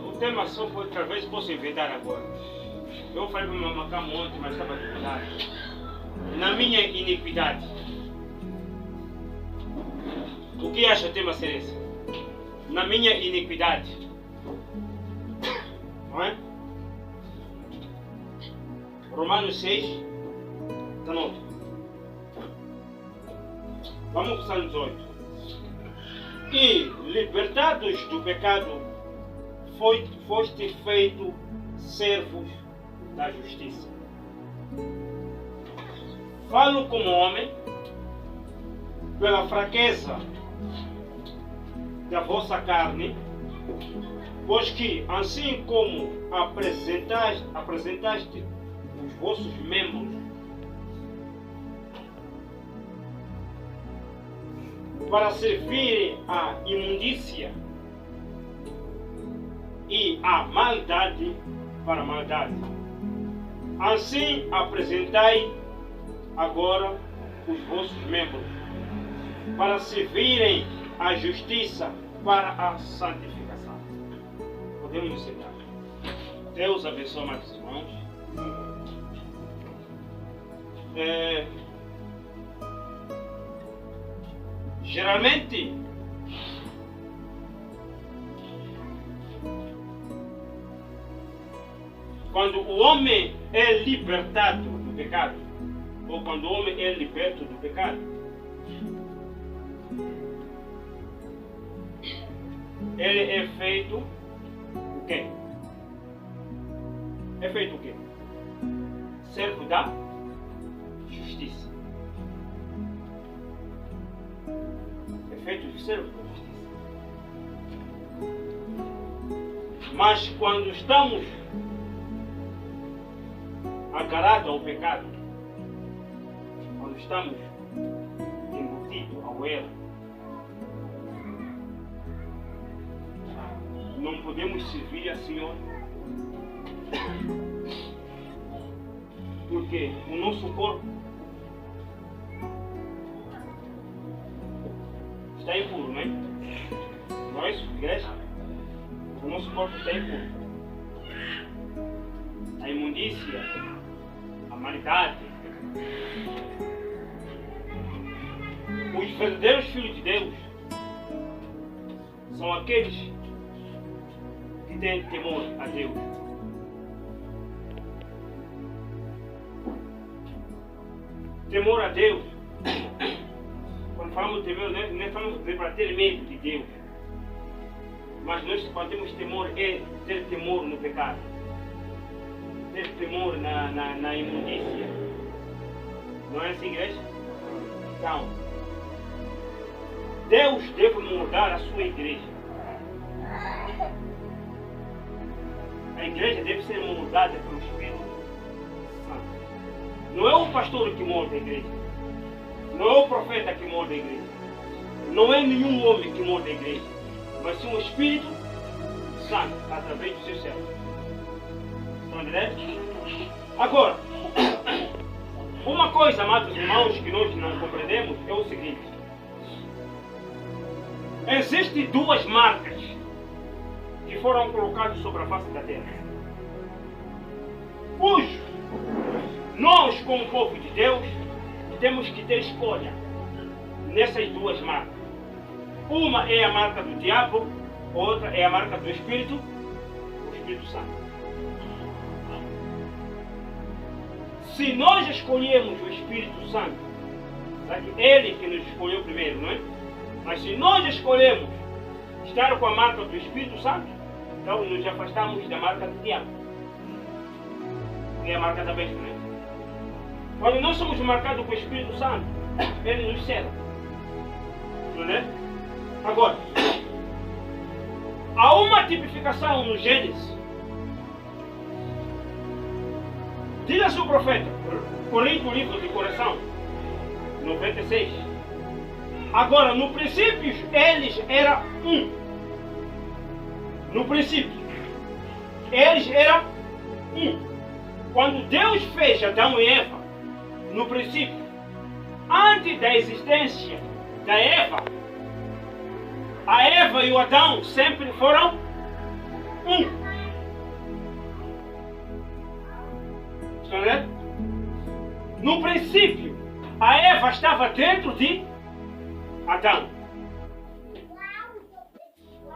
O tema só pode, talvez possa inventar agora. Eu falei para o Macamo ontem, mas estava dificuldade. Na minha iniquidade. O que acha o tema ser esse? Na minha iniquidade. Não é? Romanos 6, 19. Vamos para o Salmo 18. E, libertados do pecado, foste feito servos da justiça. Falo como homem, pela fraqueza da vossa carne, pois que, assim como apresentaste os vossos membros para servirem à imundícia e à maldade para a maldade, assim apresentai agora os vossos membros para servirem à justiça para a santificação. Podemos nos sentar. Deus abençoe mais irmãos. Geralmente, quando o homem é libertado do pecado, ou quando o homem é liberto do pecado, ele é feito o quê? É feito o quê? Servo da justiça. É feito de servo da justiça. Mas quando estamos agarrados ao pecado, quando estamos embutidos ao erro, não podemos servir a Senhor, porque o nosso corpo está impuro, não é? Não é isso, igreja? O nosso corpo está impuro. A imundícia, a maldade. Os verdadeiros filhos de Deus são aqueles que têm temor a Deus. Temor a Deus. Quando falamos de temor, não estamos para ter medo de Deus. Mas nós, quando temos temor, é ter temor no pecado. Ter temor na imundícia. Não é assim, igreja? Então, Deus deve mudar a sua igreja. A igreja deve ser mudada pelo Espírito Santo. Não é o pastor que molda a igreja. Não é o profeta que molda a igreja. Não é nenhum homem que molda a igreja. Mas sim o Espírito Santo, através do seu servo. Estão entendendo? Agora, uma coisa, amados irmãos, que nós não compreendemos é o seguinte. Existem duas marcas que foram colocadas sobre a face da terra. Nós, como povo de Deus, temos que ter escolha nessas duas marcas. Uma é a marca do diabo, outra é a marca do Espírito, o Espírito Santo. Se nós escolhemos o Espírito Santo, sabe, ele que nos escolheu primeiro, não é? Mas se nós escolhemos estar com a marca do Espírito Santo, então nos afastamos da marca do diabo, que é a marca da besta, não é? Quando nós somos marcados com o Espírito Santo, ele nos cela, não é? Agora, há uma tipificação no Gênesis. Diz-se o profeta, corrige o livro de Coração, 96. Agora, no princípio, eles eram um. No princípio, eles eram um. quando Deus fez Adão e Eva, no princípio, antes da existência da Eva, a Eva e o Adão sempre foram um. Estão vendo? No princípio, a Eva estava dentro de Adão.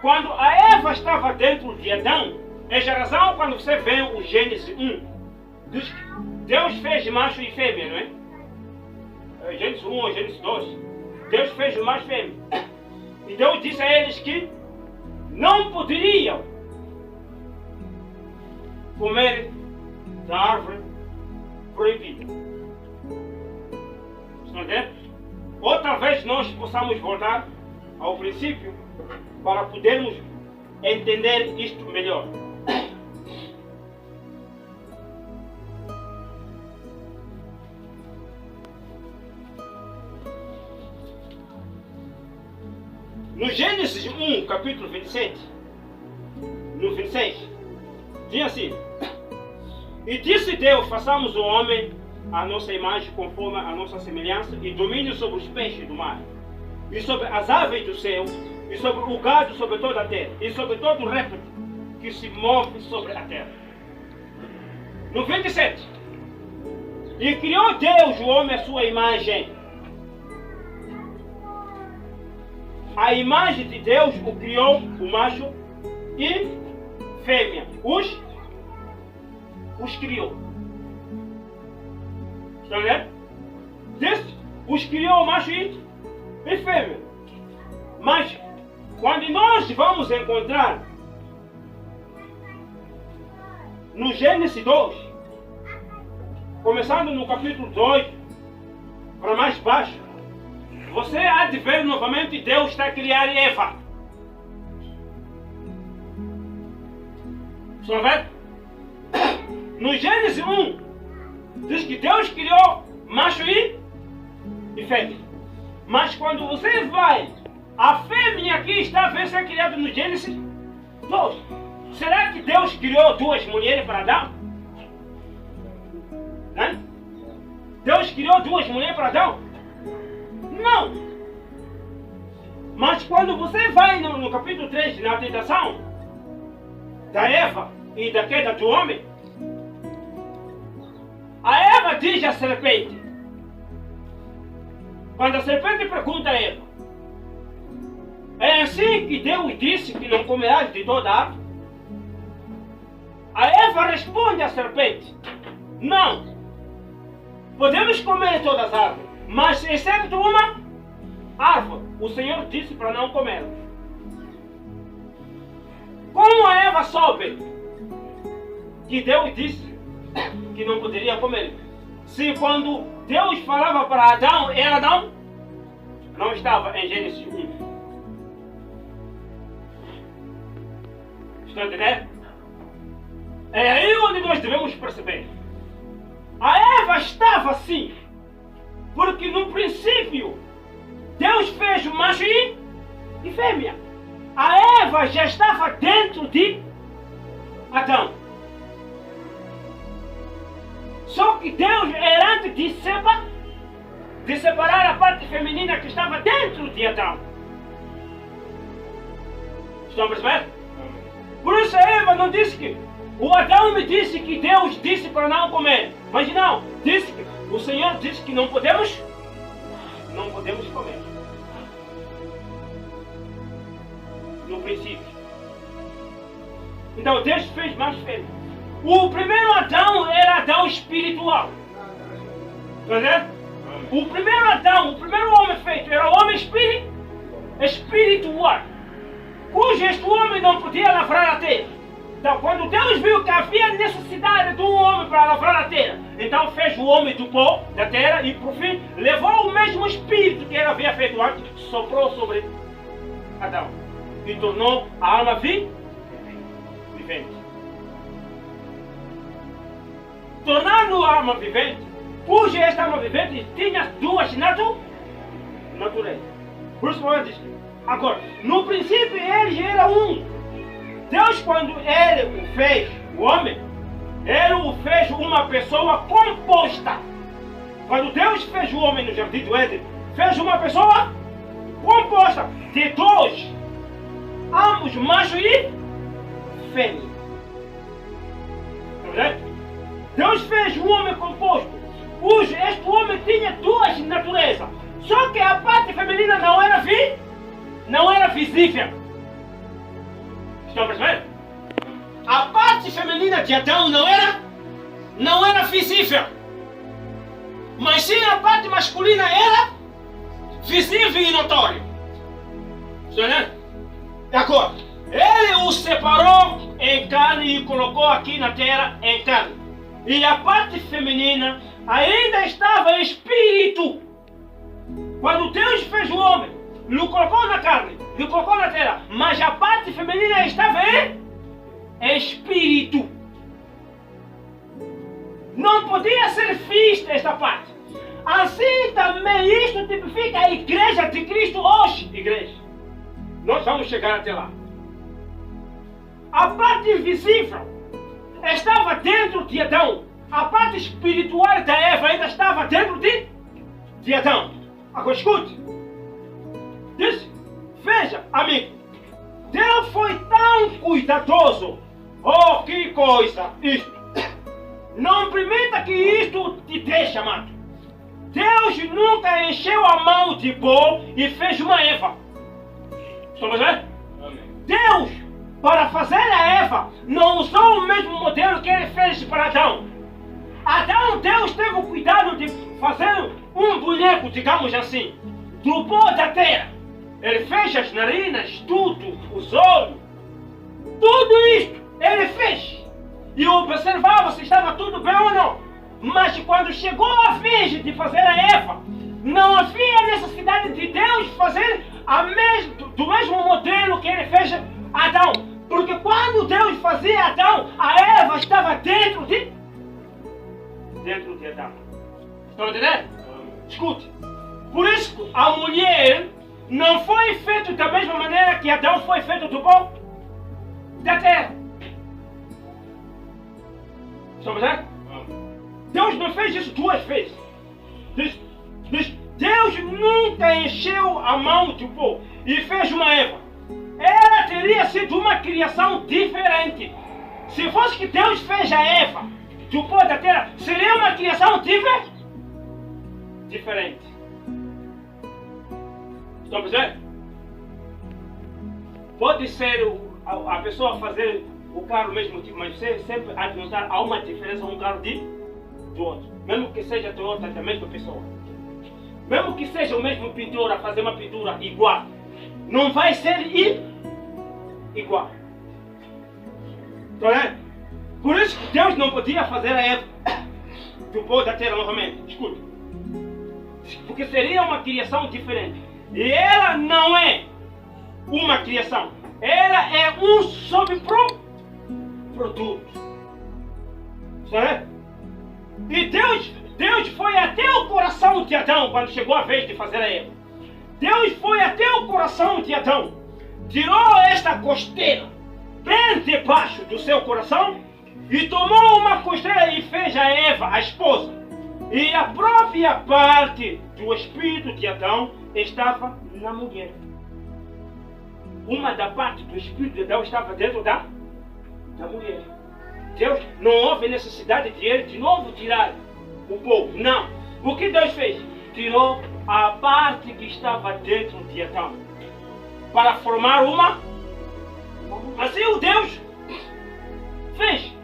Quando a Eva estava dentro de Adão, essa razão quando você vê o Gênesis 1, Deus fez macho e fêmea, não é? Gênesis 1 ou Gênesis 2. Deus fez o macho e fêmea. E Deus disse a eles que não poderiam comer da árvore proibida. Estão entendendo? Outra vez nós possamos voltar ao princípio para podermos entender isto melhor. No Gênesis 1, capítulo 27, no 26, diz assim: E disse Deus, façamos o homem à nossa imagem, conforme a nossa semelhança, e domine sobre os peixes do mar, e sobre as aves do céu, e sobre o gado sobre toda a terra, e sobre todo o réptil que se move sobre a terra. No 27, e criou Deus o homem à sua imagem. A imagem de Deus o criou, o macho e fêmea. Os criou. Estão vendo? Os criou, o macho e fêmea. Mas, quando nós vamos encontrar no Gênesis 2, começando no capítulo 2, para mais baixo, você há de ver novamente Deus está a criar Eva. Estão vendo? No Gênesis 1, diz que Deus criou macho e fêmea. Mas quando você vai, a fêmea aqui está a ser criada no Gênesis 2. Será que Deus criou duas mulheres para Adão? Né? Deus criou duas mulheres para Adão? Não! Mas quando você vai no capítulo 3, na tentação da Eva e da queda do homem, a Eva diz à serpente, quando a serpente pergunta a Eva, é assim que Deus disse que não comerás de toda a árvore? A Eva responde à serpente, não, podemos comer de todas as árvores, mas exceto uma árvore, o Senhor disse para não comer. Como a Eva soube que Deus disse que não poderia comer? Se quando Deus falava para Adão, ela não estava em Gênesis 1. Estão entendendo? É aí onde nós devemos perceber. A Eva estava assim, porque no princípio Deus fez o macho e fêmea. A Eva já estava dentro de Adão. Só que Deus era antes de separar a parte feminina que estava dentro de Adão. Estão percebendo? Por isso a Eva não disse que o Adão me disse que Deus disse para não comer. Mas não, disse que o Senhor disse que não podemos comer. No princípio. Então Deus fez mais fêmea. O primeiro Adão era Adão espiritual. Está vendo? O primeiro Adão, o primeiro homem feito era o homem espiritual. Cujo este homem não podia lavrar a terra. Então quando Deus viu que havia necessidade de um homem para lavrar a terra, então fez o homem do pó da terra e por fim levou o mesmo espírito que ele havia feito antes, soprou sobre Adão e tornou a alma vivente. Tornando a alma vivente, cuja esta alma vivente tinha duas naturezas. Por isso eu disse, agora, no princípio ele era um. Deus, quando ele fez o homem, ele o fez uma pessoa composta. Quando Deus fez o homem no jardim do Éden, fez uma pessoa composta de dois, ambos macho e fêmea. Tá vendo? Deus fez o homem composto. Este homem tinha duas naturezas. Só que a parte feminina não era visível. Estão percebendo? A parte feminina de Adão não era visível. Mas sim a parte masculina era visível e notório. Estão entendendo? Agora, ele o separou em carne e colocou aqui na terra em carne. E a parte feminina ainda estava em espírito. Quando Deus fez o homem, lhe colocou na carne, lhe colocou na terra, mas a parte feminina estava em espírito. Não podia ser vista esta parte. Assim também isto tipifica a igreja de Cristo hoje. Igreja. Nós vamos chegar até lá. A parte invisível estava dentro de Adão. A parte espiritual da Eva ainda estava dentro de Adão. Agora escute. Veja, amigo. Deus foi tão cuidadoso. Oh, que coisa isto. Não permita que isto te deixe, amado. Deus nunca encheu a mão de pó e fez uma Eva. Estamos vendo? Deus, para fazer a Eva, não usou o mesmo modelo que ele fez para Adão. Adão, Deus teve o cuidado de fazer um boneco, digamos assim, do pó da terra. Ele fez as narinas, tudo, os olhos, tudo isto ele fez. E observava se estava tudo bem ou não. Mas quando chegou a vez de fazer a Eva, não havia necessidade de Deus fazer do mesmo modelo que ele fez Adão. Porque quando Deus fazia Adão, a Eva estava dentro de Adão. Estão entendendo? Escute. Por isso a mulher não foi feita da mesma maneira que Adão foi feito do pó da terra. Estão entendendo? Deus não fez isso duas vezes. Deus nunca encheu a mão do pó e fez uma Eva. Ela teria sido uma criação diferente. Se fosse que Deus fez a Eva do pó da terra, seria uma criação diferente. Estão percebendo? Pode ser a pessoa fazer o carro mesmo tipo, mas você sempre há de notar há uma diferença um carro do outro. Mesmo que seja Toyota da mesma pessoa. Mesmo que seja o mesmo pintor a fazer uma pintura igual, não vai ser igual. Então, por isso que Deus não podia fazer a Eva do pó da terra novamente. Escuta. Porque seria uma criação diferente. E ela não é uma criação. Ela é um subproduto. Certo? E Deus foi até o coração de Adão quando chegou a vez de fazer a Eva. Deus foi até o coração de Adão. Tirou esta costeira bem debaixo do seu coração e tomou uma costeira e fez a Eva, a esposa. E a própria parte do espírito de Adão estava na mulher. Uma da parte do espírito de Adão estava dentro da mulher. Deus não houve necessidade de ele de novo tirar o povo. Não. O que Deus fez? Tirou a parte que estava dentro de Adão para formar uma. Assim o Deus fez.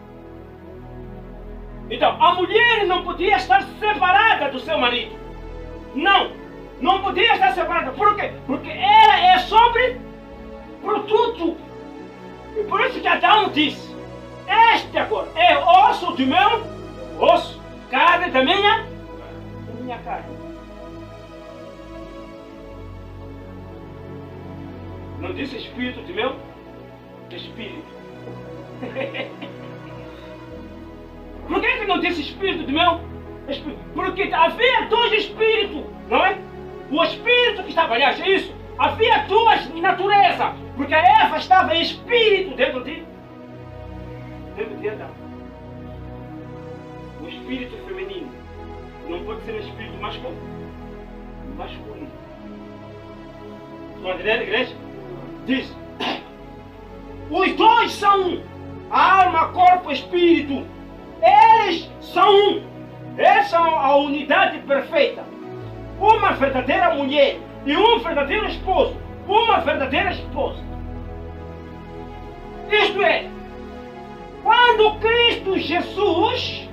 Então, a mulher não podia estar separada do seu marido. Não podia estar separada. Por quê? Porque ela é sobre produto. E por isso que Adão disse: este agora é osso do meu osso, carne da minha carne. Não disse espírito do meu espírito. Por que não disse espírito do meu espírito? Porque havia dois espíritos, não é? O espírito que estava, aliás, isso. Havia duas naturezas. Porque a Eva estava em espírito dentro de Adão. O espírito espírito feminino. Não pode ser um espírito masculino. Estão a entender, igreja? Diz: os dois são um. Alma, corpo, espírito. Eles são um. Eles são a unidade perfeita. Uma verdadeira mulher e um verdadeiro esposo. Uma verdadeira esposa. Isto é, quando Cristo Jesus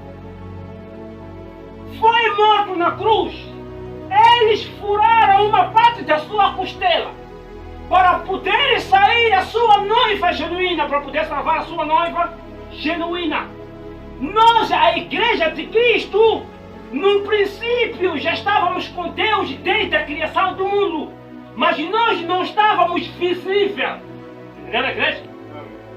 foi morto na cruz, eles furaram uma parte da sua costela para poder sair a sua noiva genuína, para poder salvar a sua noiva genuína. Nós, a igreja de Cristo, no princípio já estávamos com Deus desde a criação do mundo, mas nós não estávamos visíveis. Entendeu, igreja?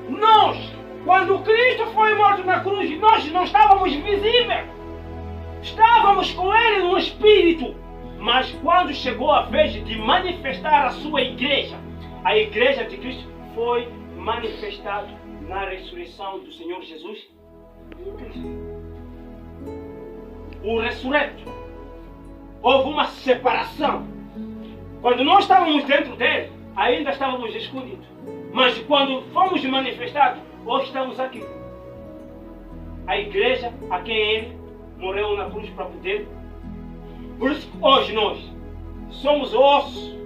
Nós, quando Cristo foi morto na cruz, nós não estávamos visíveis. Estávamos com Ele no Espírito. Mas quando chegou a vez de manifestar a sua igreja, a igreja de Cristo foi manifestada na ressurreição do Senhor Jesus Cristo. O ressurreto. Houve uma separação. Quando nós estávamos dentro dele, ainda estávamos escondidos. Mas quando fomos manifestados, hoje estamos aqui. A igreja a quem ele morreu na cruz para poder. Por isso que hoje nós somos osso,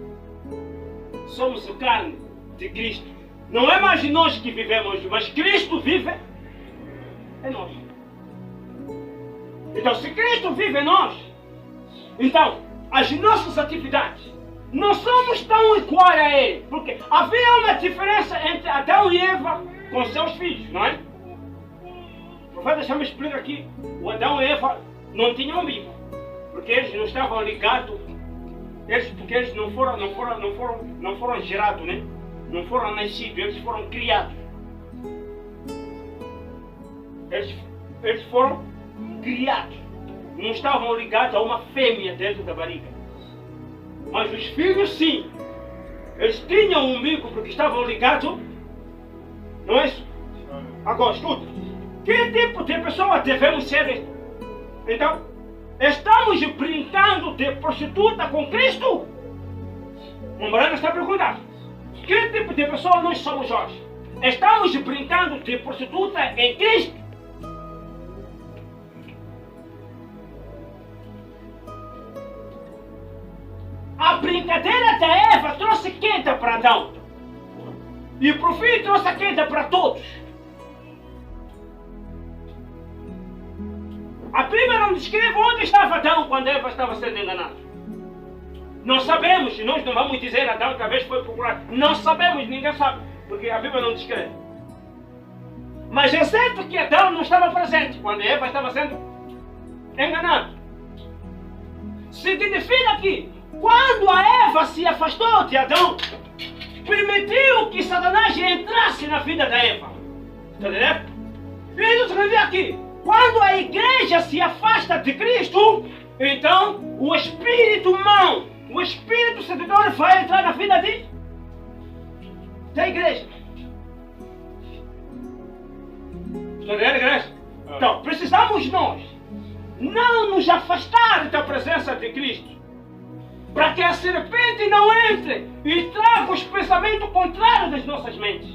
somos a carne de Cristo. Não é mais nós que vivemos, mas Cristo vive em nós. Então, se Cristo vive em nós, então as nossas atividades não somos tão iguais a Ele. Porque havia uma diferença entre Adão e Eva com seus filhos, não é? O profeta já me explica aqui. O Adão e Eva não tinham umbigo. Porque eles não estavam ligados. Porque eles não foram gerados, né? Não foram nascidos, eles foram criados. Eles foram criados. Não estavam ligados a uma fêmea dentro da barriga. Mas os filhos sim. Eles tinham um umbigo porque estavam ligados. Não é isso? Agora, escuta. Que tipo de pessoa devemos ser? Então, estamos brincando de prostituta com Cristo? O Moreno está perguntando. Que tipo de pessoa nós somos hoje? Estamos brincando de prostituta em Cristo? A brincadeira da Eva trouxe queda para Adão. E o profeta trouxe a queda para todos. A Bíblia não descreve onde estava Adão quando Eva estava sendo enganada. Não sabemos, nós não vamos dizer Adão talvez foi procurar. Não sabemos, ninguém sabe, porque a Bíblia não descreve. Mas é certo que Adão não estava presente quando Eva estava sendo enganada. Significa que quando a Eva se afastou de Adão, permitiu que Satanás entrasse na vida da Eva. Está entendendo? E eu escrevi aqui. Quando a igreja se afasta de Cristo, então o espírito mau, o espírito sedutor vai entrar na vida da igreja. Está entendendo, igreja? Então, precisamos nós não nos afastar da presença de Cristo, para que a serpente não entre e traga os pensamentos contrários das nossas mentes.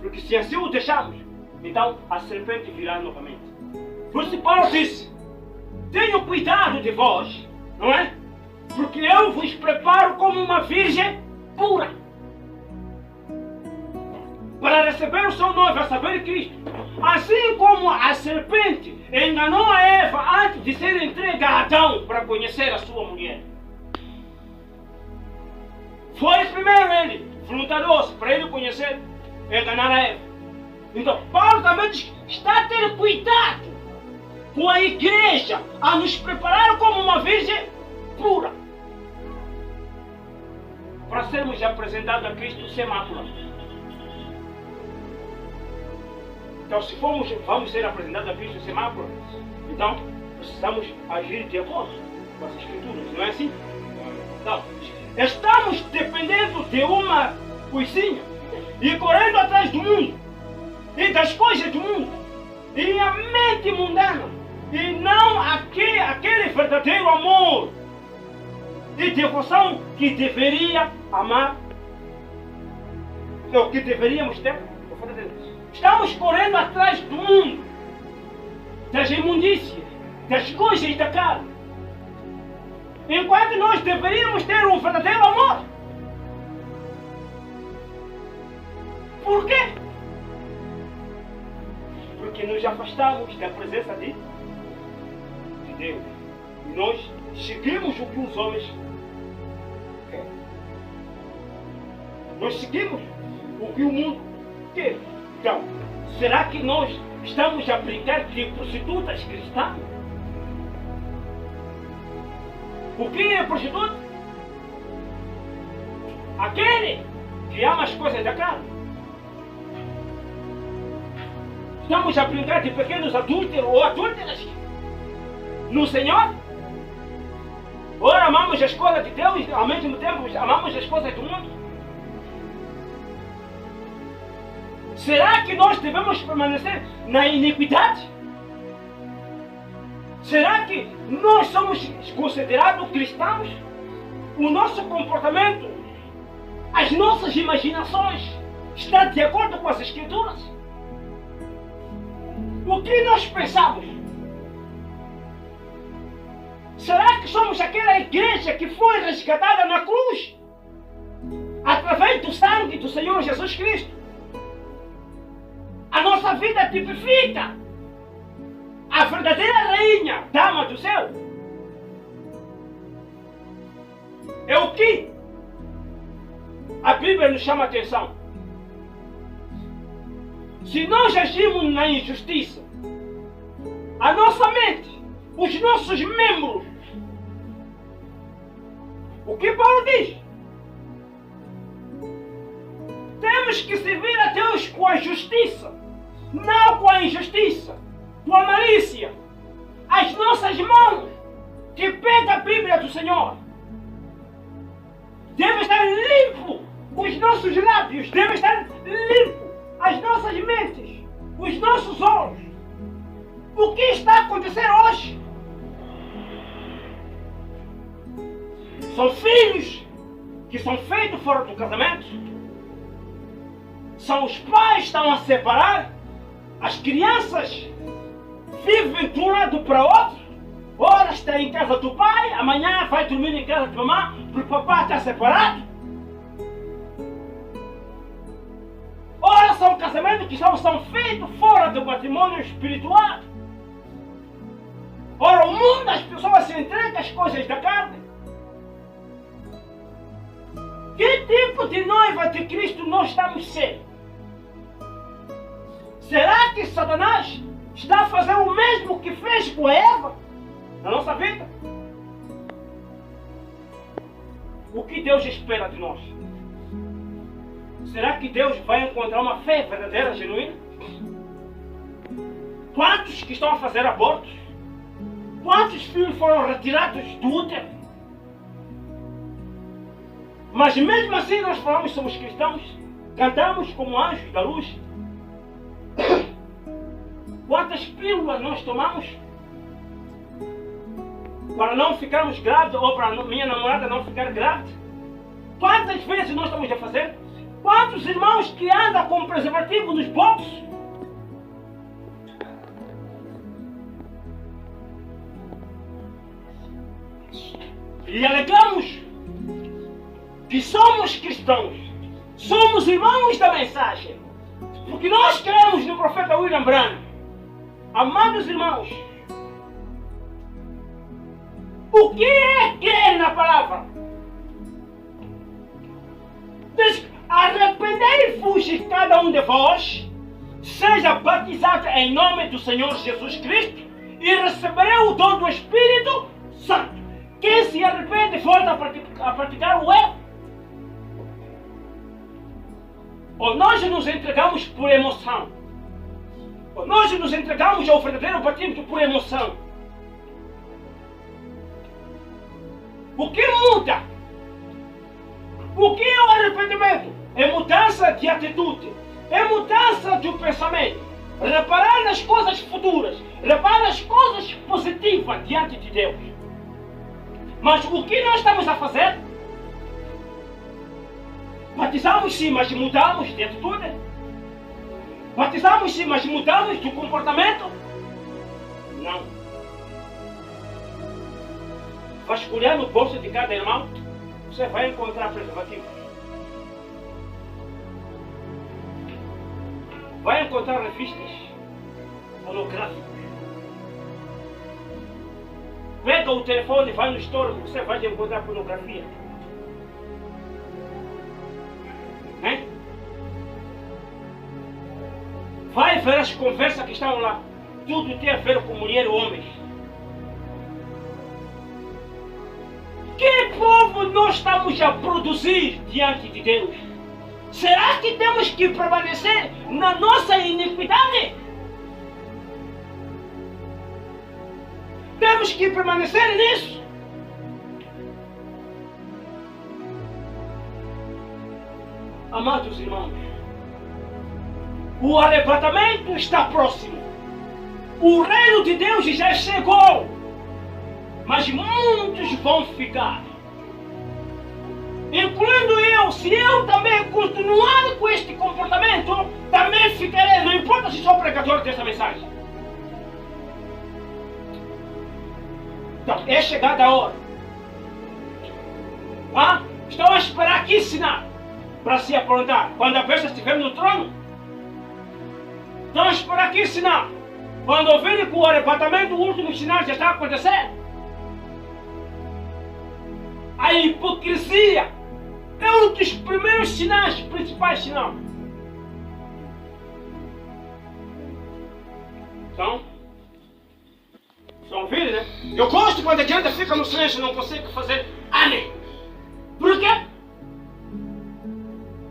Porque se assim o deixarmos, então a serpente virá novamente. Por isso Paulo disse: tenham cuidado de vós, não é? Porque eu vos preparo como uma virgem pura, para receber o seu noivo, a saber, Cristo. Assim como a serpente enganou a Eva antes de ser entregue a Adão para conhecer a sua mulher. Foi primeiro ele, voluntarioso, para ele conhecer, enganar a Eva. Então, Paulo também diz, está a ter cuidado com a igreja, a nos preparar como uma virgem pura, para sermos apresentados a Cristo sem mácula. Então, se vamos ser apresentados a Cristo sem mácula, então precisamos agir de acordo com as Escrituras, não é assim? Então, estamos dependendo de uma coisinha e correndo atrás do mundo e das coisas do mundo e a mente mundana, e não aquele verdadeiro amor e devoção que deveria amar, ou que deveríamos ter. Estamos correndo atrás do mundo, das imundícias, das coisas da carne, enquanto nós deveríamos ter um verdadeiro amor. Por quê? Porque nos afastamos da presença de Deus. E nós seguimos o que os homens querem. Nós seguimos o que o mundo quer. Então, será que nós estamos a brincar de prostitutas cristãs? O que é prostituta? Aquele que ama as coisas da carne. Estamos a brincar de pequenos adúlteros ou adúlteras no Senhor? Ora, amamos as coisas de Deus e ao mesmo tempo amamos as coisas do mundo? Será que nós devemos permanecer na iniquidade? Será que nós somos considerados cristãos? O nosso comportamento, as nossas imaginações, está de acordo com as Escrituras? O que nós pensamos? Será que somos aquela igreja que foi resgatada na cruz? Através do sangue do Senhor Jesus Cristo? A nossa vida tipifica a verdadeira rainha, dama do céu. É o que a Bíblia nos chama a atenção. Se nós agimos na injustiça, a nossa mente, os nossos membros, o que Paulo diz? Temos que servir a Deus com a justiça, não com a injustiça, com a malícia. As nossas mãos que pegam a Bíblia do Senhor devem estar limpos, os nossos lábios devem estar limpos, as nossas mentes, os nossos olhos. O que está acontecendo hoje? São filhos que são feitos fora do casamento. São os pais que estão a separar. As crianças vivem de um lado para o outro. Ora está em casa do pai, amanhã vai dormir em casa de mamãe, porque o papai está separado. Ora são casamentos que são feitos fora do patrimônio espiritual. Ora o mundo, as pessoas se entregam às coisas da carne. Que tipo de noiva de Cristo nós estamos sendo? Será que Satanás está fazendo o mesmo que fez com Eva na nossa vida? O que Deus espera de nós? Será que Deus vai encontrar uma fé verdadeira, genuína? Quantos que estão a fazer abortos? Quantos filhos foram retirados do útero? Mas mesmo assim nós falamos que somos cristãos, cantamos como anjos da luz. Quantas pílulas nós tomamos para não ficarmos grávidos ou para minha namorada não ficar grávida? Quantas vezes nós estamos a fazer? Quantos irmãos que andam com preservativo nos bolsos? E alegamos que somos cristãos, somos irmãos da mensagem, porque nós cremos no profeta William Branham. Amados irmãos, o que é crer na palavra? Diz: arrependei-vos cada um de vós, seja batizado em nome do Senhor Jesus Cristo e receberá o dom do Espírito Santo. Quem se arrepende volta a praticar o erro. Ou nós nos entregamos por emoção, ou nós nos entregamos ao verdadeiro batismo por emoção. O que muda? O que é o arrependimento? É mudança de atitude, é mudança de pensamento, reparar nas coisas futuras, reparar nas coisas positivas diante de Deus. Mas o que nós estamos a fazer? Batizamos sim, mas mudamos de atitude? Batizamos sim, mas mudamos de comportamento? Não. Vasculhar no bolso de cada irmão, você vai encontrar preservativos. Vai encontrar revistas pornográficas. Pega o telefone e vai no histórico, você vai encontrar pornografia. Hein? Vai ver as conversas que estão lá. Tudo tem a ver com mulher e homens. Que povo nós estamos a produzir diante de Deus? Será que temos que permanecer na nossa iniquidade? Temos que permanecer nisso? Amados irmãos, o arrebatamento está próximo. O reino de Deus já chegou. Mas muitos vão ficar. Incluindo eu. Se eu também continuar com este comportamento, também ficarei. Não importa se sou pregador dessa mensagem. Então, é chegada a hora. Estão a esperar que sinal para se aprontar quando a besta estiver no trono? Estão a esperar que sinal quando ouvirem que o arrebatamento, o último sinal já está a acontecer? A hipocrisia é um dos primeiros sinais, principais sinais. Então, estão ouvindo, né? Eu gosto quando a gente fica no silêncio e não consegue fazer amém. Por quê?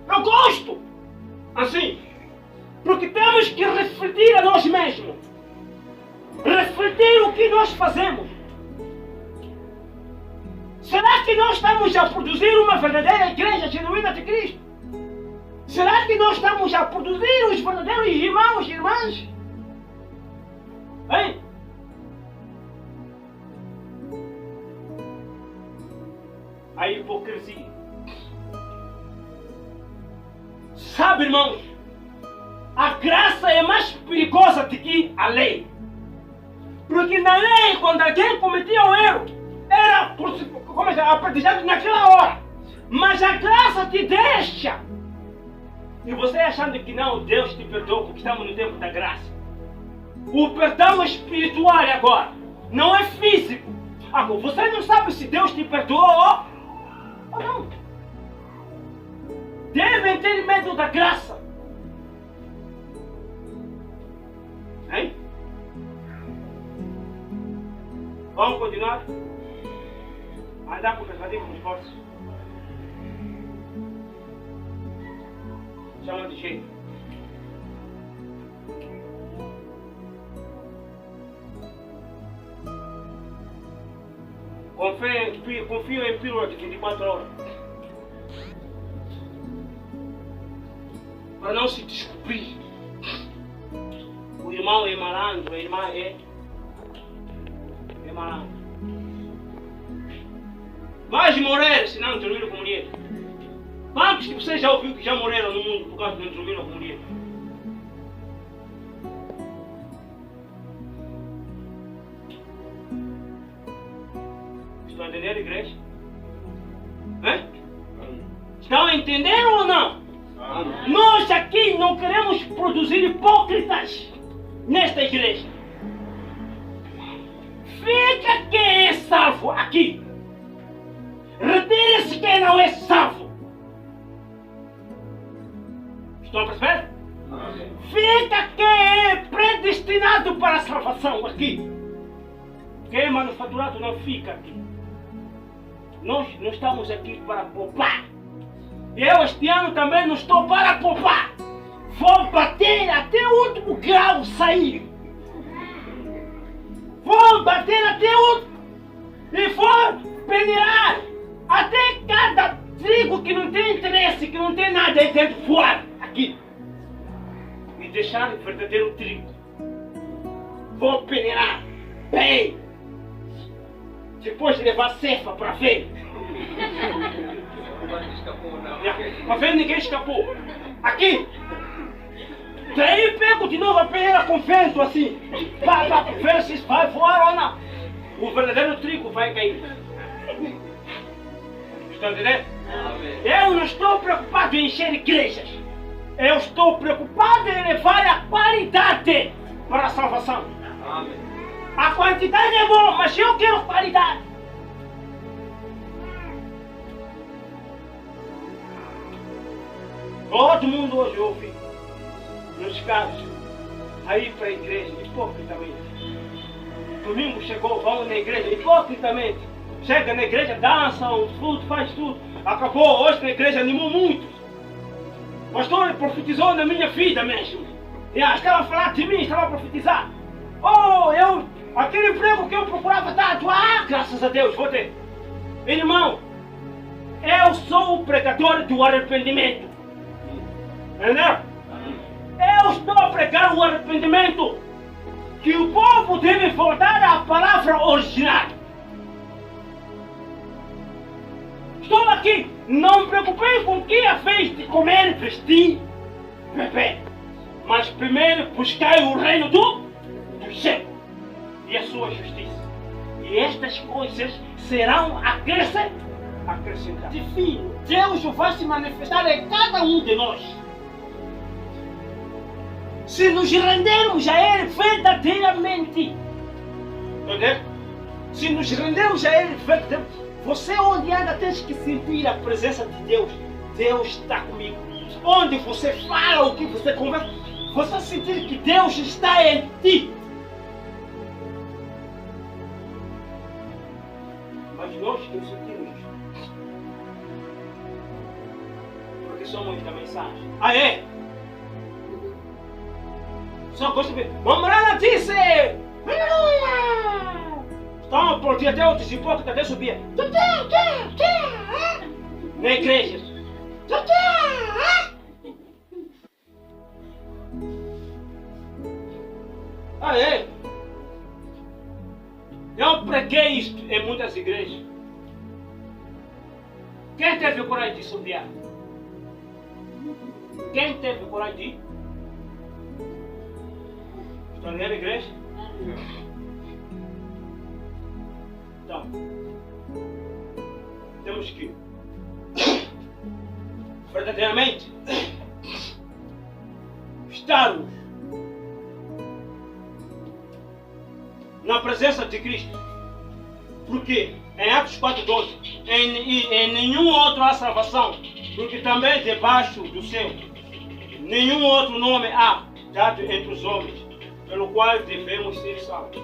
Eu gosto assim, porque temos que refletir a nós mesmos. Refletir o que nós fazemos. Será que nós estamos a produzir uma verdadeira igreja genuína de Cristo? Será que nós estamos a produzir os verdadeiros irmãos e irmãs? Hein? A hipocrisia. Sabe, irmãos, a graça é mais perigosa do que a lei. Porque na lei, quando alguém cometia um erro, era aprendizado naquela hora. Mas a graça te deixa. E você achando que não, Deus te perdoa porque estamos no tempo da graça. O perdão é espiritual agora, não é físico. Agora, você não sabe se Deus te perdoou ou não. Devem ter medo da graça. Hein? Vamos continuar? Andar com o preservativo nos bolsos. Chama de jeito. Confio em pílula de 24 horas. Para não se descobrir. O irmão é malandro, a irmã é malandro. Mas morrer se não dormiram com mulher. Quantos que você já ouviu que já morreram no mundo por causa de não dormiram com mulher? Estão a entender, igreja? Hein? Estão a entender ou não? Nós aqui não queremos produzir hipócritas nesta igreja. Fica quem é salvo aqui. Retire-se quem não é salvo. Estão a perceber? Fica quem é predestinado para a salvação aqui. Quem é manufaturado não fica aqui. Nós não estamos aqui para poupar. Eu este ano também não estou para poupar. Vou bater até o último grau sair. Vou bater até o último. E vou peneirar até cada trigo que não tem interesse, que não tem nada aí dentro fora. Aqui. E de deixar o verdadeiro trigo. Vou peneirar bem. Depois de levar cefa para ver. Para ver ninguém escapou. Aqui. Daí pego de novo a peneira com vento assim. Para ver se vai voar ou não. O verdadeiro trigo vai cair. Estão entendendo? Eu não estou preocupado em encher igrejas. Eu estou preocupado em levar a qualidade para a salvação. Amém. A quantidade é boa, mas eu quero qualidade. Todo mundo hoje ouve, nos casos, aí para a igreja, hipocritamente. Domingo chegou, vamos na igreja, hipocritamente. Chega na igreja, dança, tudo, faz tudo. Acabou, hoje na igreja animou muito. O pastor profetizou na minha vida mesmo. Estava a falar de mim, estava a profetizar. Aquele emprego que eu procurava tanto, graças a Deus, vou ter. Irmão, eu sou o pregador do arrependimento. Entendeu? Eu estou a pregar o arrependimento. Que o povo deve voltar à palavra original. Estou aqui, não me preocupei com o que a fez de comer, vestir, beber. Mas primeiro buscai o reino do céu e a sua justiça. E estas coisas serão acrescentadas. Enfim, Deus vai se manifestar em cada um de nós. Se nos rendermos a Ele verdadeiramente. Entendeu? Se nos rendermos a Ele verdadeiramente. Você onde anda tens que sentir a presença de Deus. Deus está comigo. Onde você fala, o que você conversa, você sentir que Deus está em ti. Mas nós que sentimos isso. Porque somos da mensagem. É? Só gosto de ver. Vamos lá, notícia! Aleluia! Estão por dia até outros hipócritas até subir. Na igreja. É? Eu preguei isto em muitas igrejas. Quem teve coragem de subir? Quem teve coragem de ir? Estão na igreja? Então, temos que verdadeiramente estarmos na presença de Cristo. Porque em Atos 4:12, em nenhum outro há salvação, porque também debaixo do céu nenhum outro nome há dado entre os homens, pelo qual devemos ser salvos.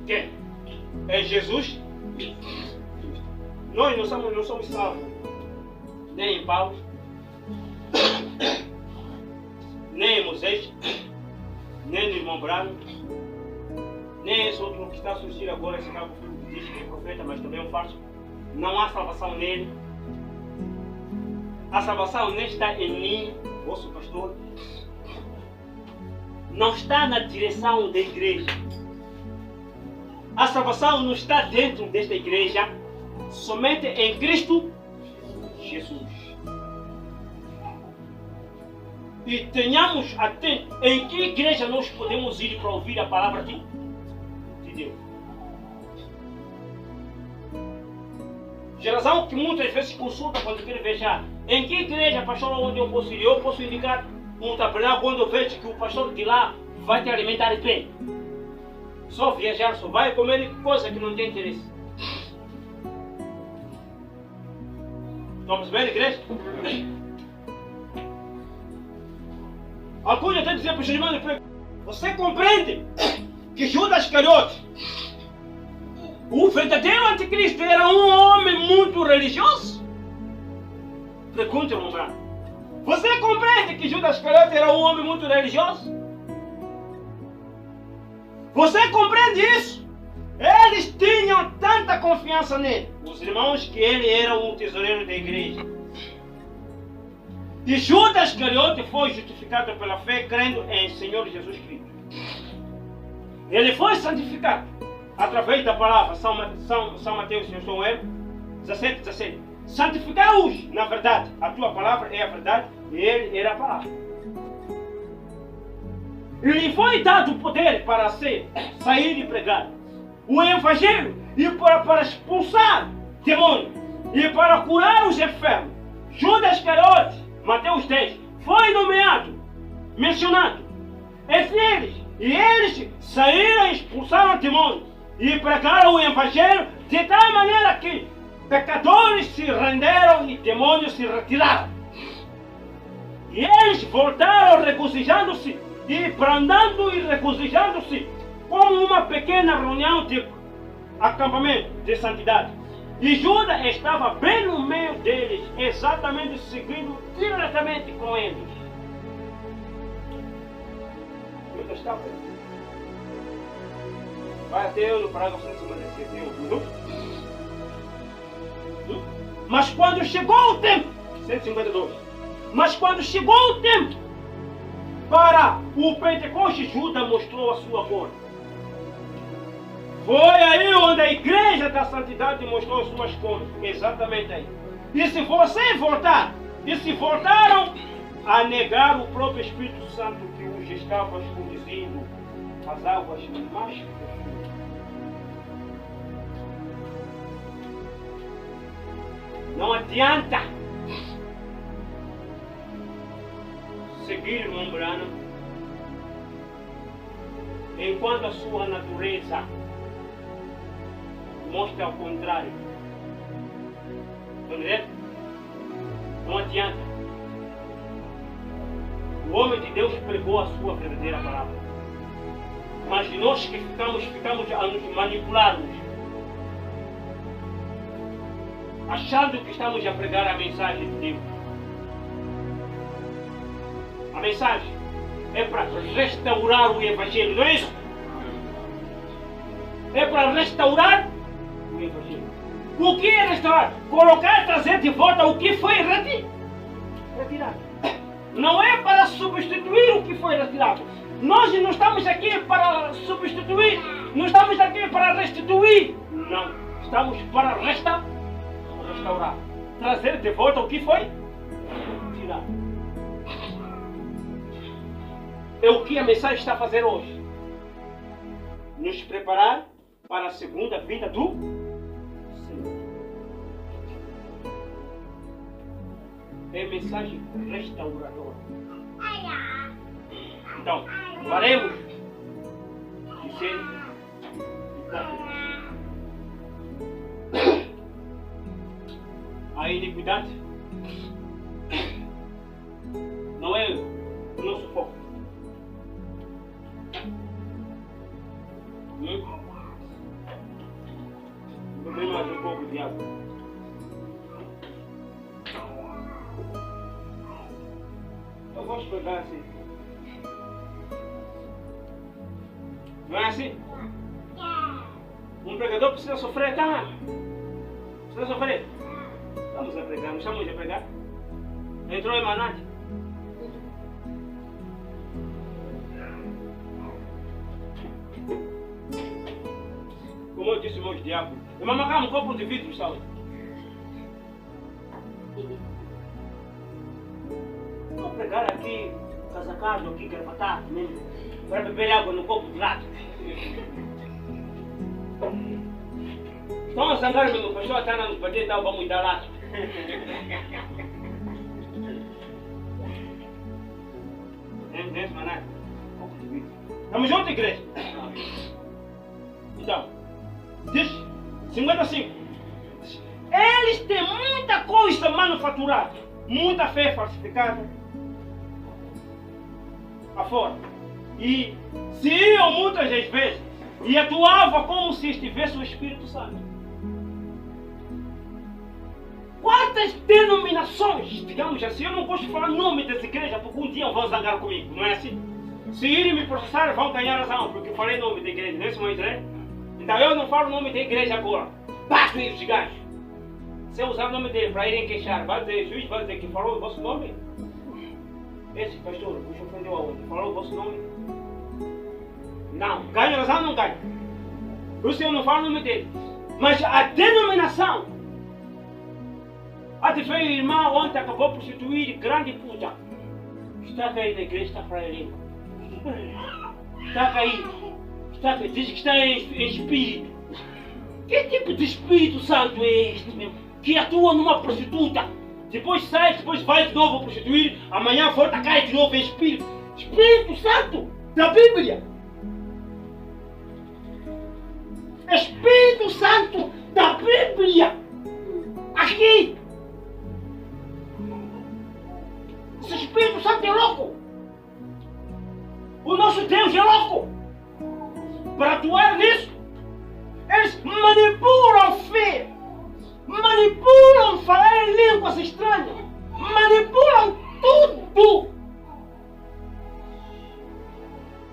Quem? É Jesus? Nós não somos salvos nem em Paulo, nem em Moisés, nem no irmão Branco, nem esse outro que está surgindo agora, esse cabo que diz que é profeta, mas também é um falso. Não há salvação nele. A salvação nem está em mim, vosso pastor. Não está na direção da igreja. A salvação não está dentro desta igreja, somente em Cristo Jesus. E tenhamos atento em que igreja nós podemos ir para ouvir a palavra de Deus. Geração que muitas vezes consulta quando quer viajar. Em que igreja, pastor, onde eu posso ir? Eu posso indicar um tabernáculo quando eu vejo que o pastor de lá vai te alimentar bem. Só viajar, só vai comer coisa que não tem interesse. Estamos bem, igreja? Alguns até diziam para os irmãos, você compreende que Judas Iscariote, o verdadeiro anticristo, era um homem muito religioso? Pergunta, irmão Branco. Você compreende que Judas Iscariote era um homem muito religioso? Você compreende isso? Eles tinham tanta confiança nele, os irmãos, que ele era um tesoureiro da igreja. E Judas Iscariote foi justificado pela fé, crendo em Senhor Jesus Cristo. Ele foi santificado através da palavra, São Mateus, se não estou erro, 17. Santificar-os, na verdade, a tua palavra é a verdade, e ele era a palavra. E lhe foi dado o poder para sair e pregar o Evangelho, e para expulsar demônios, e para curar os enfermos. Judas Iscariote, Mateus 10, foi nomeado, mencionado entre eles, e eles saíram e expulsaram demônios, e pregaram o Evangelho de tal maneira que pecadores se renderam e demônios se retiraram. E eles voltaram regozijando-se e brandando e regozijando-se como uma pequena reunião de acampamento de santidade. E Judas estava bem no meio deles, exatamente seguindo diretamente com eles. Judas estava. Vai até eu no parágrafo 157. Mas quando chegou o tempo, 152, mas quando chegou o tempo para o Pentecostes, Judas mostrou a sua cor. Foi aí onde a igreja da santidade mostrou as suas cores, exatamente aí. E se você voltar, e se voltaram a negar o próprio Espírito Santo que os estava conduzindo às águas mais profundas. Não adianta seguir o irmão Branham enquanto a sua natureza mostra ao contrário. Entendeu? Não adianta. O homem de Deus pregou a sua verdadeira palavra. Mas nós que ficamos a nos manipularmos, achando que estamos a pregar a mensagem de Deus. A mensagem é para restaurar o Evangelho, não é isso? É para restaurar o Evangelho. O que é restaurar? Colocar, trazer de volta o que foi retirado. Não é para substituir o que foi retirado. Nós não estamos aqui para substituir, não estamos aqui para restituir. Não, estamos para restaurar, trazer de volta o que foi tirado. É o que a mensagem está a fazer hoje. Nos preparar para a segunda vinda do Senhor. É mensagem restauradora. Então, faremos dizer a iniquidade não é o nosso foco. Beber mais um pouco de água. Eu gosto de pegar assim. Não é assim? Um pregador precisa sofrer, tá? Precisa sofrer. Estamos a pregar, não estamos a pregar? Entrou em Manate. Como eu disse, meus diabos. Eu vou marcar um copo de vidro, sabe? Vou pregar aqui, casacado, aqui, gravatado, mesmo. Para beber água no copo de lado. Estão a zangar mesmo, o pastor está nos bater, então vamos dar lado. Nesse mané, copo de vidro. Estamos juntos, igreja? Então, diz 55. Eles têm muita coisa manufaturada, muita fé falsificada afora. E se iam muitas das vezes e atuava como se estivesse o Espírito Santo. Quantas denominações, digamos assim, eu não gosto de falar o nome dessa igreja porque um dia vão zangar comigo, não é assim? Se irem me processar, vão ganhar razão, porque eu falei o nome da igreja, não é isso, meu Israel? Então eu não falo o nome da igreja agora. Basta ir os gajos. Se eu usar o nome dele para irem queixar, vai dizer, juiz vai dizer que falou o vosso nome. esse pastor vos ofendeu aonde? Falou o vosso nome? Não. Ganha razão ou não ganha? Por isso eu não falo o nome dele. Mas a denominação. Até foi o irmão ontem acabou por prostituir grande puta. Está a cair na igreja, está para ele. Está a cair. Está a cair. Diz que está em espírito. Que tipo de Espírito Santo é este mesmo? Que atua numa prostituta. Depois sai, depois vai de novo a prostituir. Amanhã volta, cai de novo em espírito. Espírito Santo da Bíblia. Espírito Santo da Bíblia. Aqui. Esse Espírito Santo é louco. O nosso Deus é louco. Para atuar nisso, eles manipulam fé. Manipulam falar em línguas estranhas. Manipulam tudo.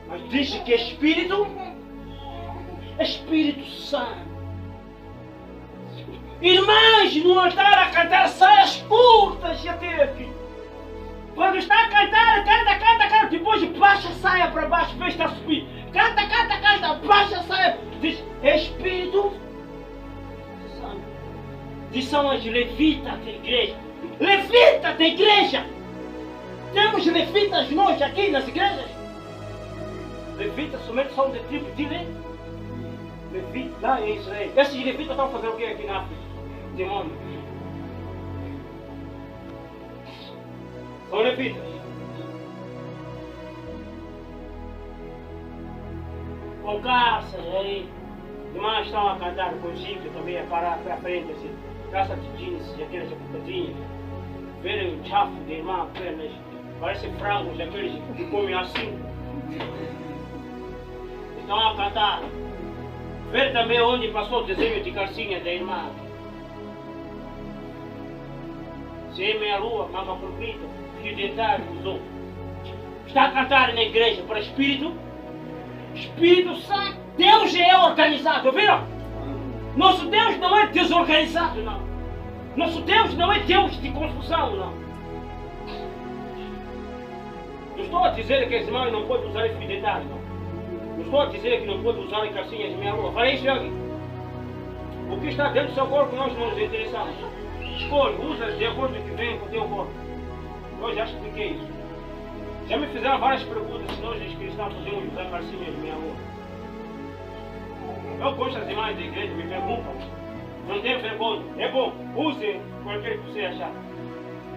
Mas diz que é Espírito Santo. Irmãs no altar a cantar saias curtas até aqui. Quando está a cantar, canta, depois baixa a saia para baixo, vê está a subir. Canta, baixa a saia. Diz, Espírito Santo. Diz, são as levitas da igreja. Levitas da igreja! Temos levitas nós aqui nas igrejas? Levitas somente são de tribo de Levi. Levitas lá em Israel. Esses levitas estão fazendo o que aqui na África? Demônio. São levitas. Com calças aí. Demais estão a cantar com jipe também, a parar para frente assim. Calça de jeans, aquelas jacupatinhas. Verem o chafo de irmã, pernas. Parece frangos, aqueles que comem assim. Estão a cantar. Ver também onde passou o desenho de calcinha da irmã. Seme a lua, mama comprida, fio dentário, usou. Está a cantar na igreja para Espírito Santo. Deus é organizado, viram? Nosso Deus não é desorganizado, não. Nosso Deus não é Deus de confusão, não. Não estou a dizer que as irmãs não podem usar fio dentário, não. Não estou a dizer que não pode usar calcinhas de meia lua. Falei isso aqui. O que está dentro do seu corpo nós não nos interessamos. Escolhe, usa de acordo com o que vem com o teu corpo. Eu já expliquei isso. Já me fizeram várias perguntas se nós cristãos podemos usar calcinhas de meia lua. Eu gosto das irmãs da igreja, me perguntam. Não tem vergonha. É bom, use qualquer que você achar.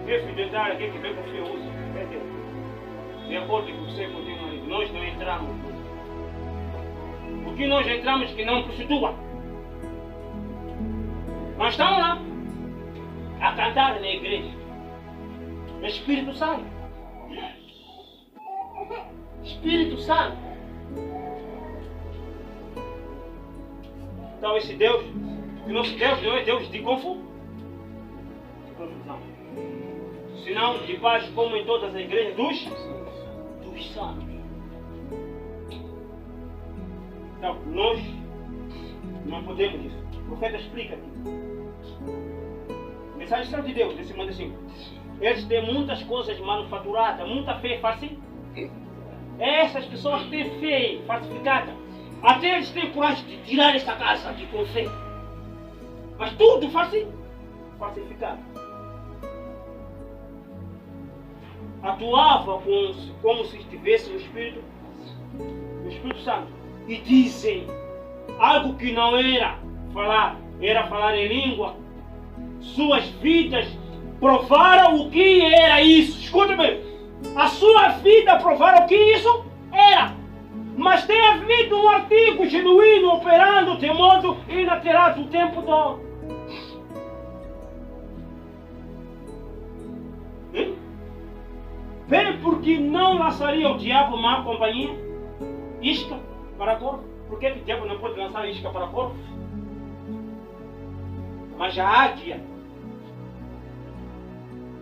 Quer fio dentário, quer que vem com fio, use. De acordo com você com o teu marido. Nós não entramos. Porque nós entramos que não prostitua. Mas estão lá a cantar na igreja. Espírito Santo. Espírito Santo. Então esse Deus, o nosso Deus não é Deus de confusão. Senão de paz como em todas as igrejas dos santos. Então, nós não podemos isso. O profeta explica aqui. Mensagem de Deus, nesse mundo assim. Eles têm muitas coisas manufaturadas, muita fé falsificada. Essas pessoas têm fé falsificada. Até eles têm coragem de tirar esta casa de com fé. Mas tudo falsificado. Atuava como se estivesse no Espírito Santo. E dizem algo que não era falar em língua. Suas vidas provaram o que era isso. Escuta bem. A sua vida provaram o que isso era. Mas tem havido um artigo genuíno operando de modo inalterado o tempo todo. Bem, porque não lançaria o diabo má companhia? Isca para corpo. Por que o diabo não pode lançar isca para corpo? Mas a águia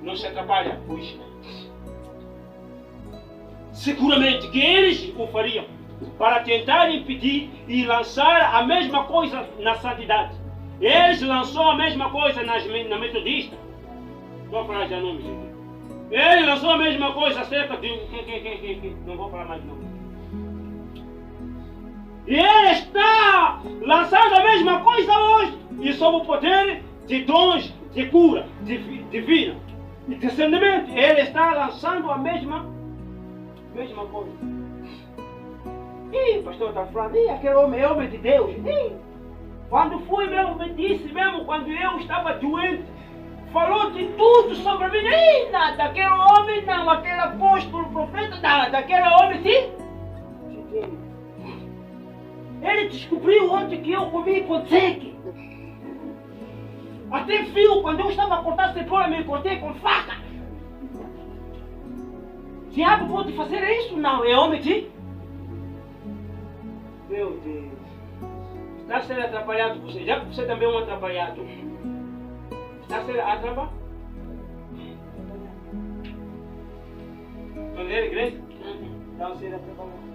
não se atrapalha com isca. Seguramente que eles o fariam para tentar impedir e lançar a mesma coisa na santidade. Eles lançou a mesma coisa na metodista. Estou a falar de nomes aqui. Ele lançou a mesma coisa acerca de... Não vou falar mais não. E ele está lançando a mesma coisa hoje. E sob o poder de dons de cura divina e discernimento. Ele está lançando a mesma coisa. Ih, pastor está falando, aquele homem é homem de Deus. Quando fui mesmo, me disse mesmo, quando eu estava doente, falou de tudo sobre mim. Nada, aquele homem não, aquele apóstolo, profeta, nada, aquele homem sim. Ele descobriu ontem que eu comi consegue. Até viu, quando eu estava a cortar cebola, me cortei com faca. Diabo pode fazer isso? Não, é homem de... Meu Deus. Está sendo atrapalhado você, já que você também é um atrapalhado. Está sendo atrapalhado? Quando era igreja? Está sendo atrapalhado.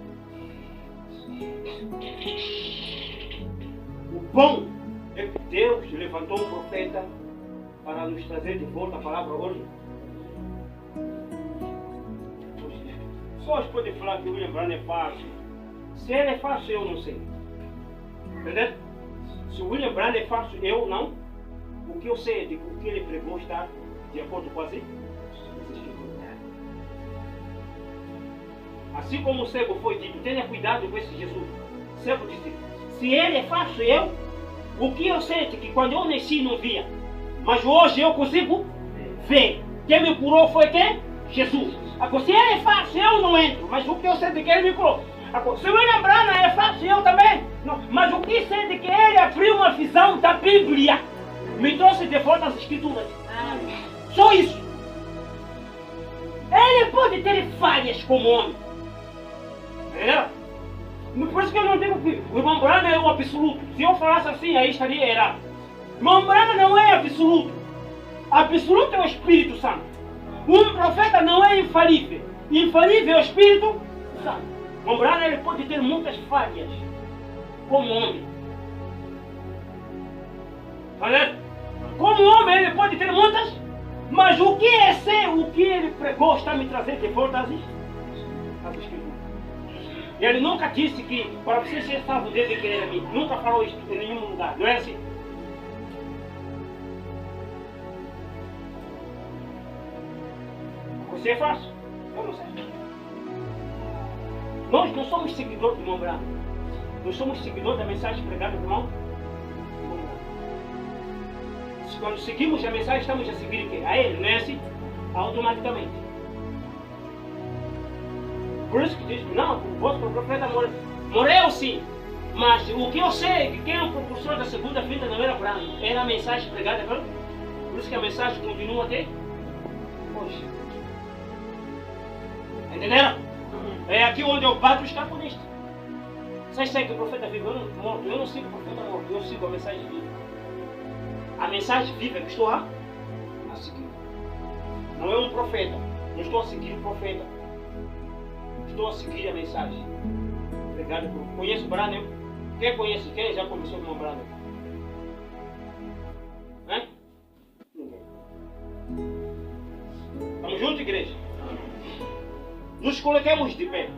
O bom é que Deus levantou um profeta para nos trazer de volta a palavra hoje. Pessoas podem falar que o William Branham é fácil. Se ele é fácil, eu não sei. Entendeu? Se o William Branham é fácil, eu não. O que eu sei é que o que ele pregou está de acordo com as Escrituras. Assim como o cego foi dito, tenha cuidado com esse Jesus. O cego disse, se ele é fácil, eu. O que eu sei é que quando eu nasci não via. Mas hoje eu consigo ver. Quem me curou foi quem? Jesus. Agora, se ele é fácil, eu não entro. Mas o que eu sei de que ele me curou? Agora, se o William Branham é fácil, eu também. Não. Mas o que sei de que ele abriu uma visão da Bíblia. Me trouxe de volta às Escrituras. Só isso. Ele pode ter falhas como homem. É? Por isso que eu não digo que o irmão Branham é o absoluto. Se eu falasse assim, aí estaria errado. O irmão Branham não é absoluto. Absoluto é o Espírito Santo. Um profeta não é infalível. Infalível é o Espírito Santo. O irmão Branham ele pode ter muitas falhas como homem. Valeu? Como homem ele pode ter muitas, mas o que é ser, o que ele pregou está me trazendo de volta às Escrituras. Ele nunca disse que para você ser salvo deve querer a mim. Nunca falou isso em nenhum lugar. Não é assim? Você é fácil? Eu não sei. Nós não somos seguidores do irmão Branham. Nós somos seguidores da mensagem pregada do irmão Branham. Quando seguimos a mensagem, estamos a seguir o quê? A ele, não é assim? Automaticamente. Por isso que diz que não, o vosso profeta morreu sim. Mas o que eu sei é que quem é o propulsor da segunda vinda não era Branham. Era a mensagem pregada por ele. Por isso que a mensagem continua até hoje. Entenderam? É aqui onde eu bato os capos nisto. Vocês sabem que o profeta vive? Eu não sigo o profeta morto, eu sigo a mensagem viva. A mensagem viva que estou a seguir. Não é um profeta. Não estou a seguir o profeta. Estou a seguir a mensagem. Obrigado. Conhece o Branham? Quem conhece? Quem já começou com o Branham? Hein? Ninguém. Estamos juntos, igreja? Nos coloquemos de pé.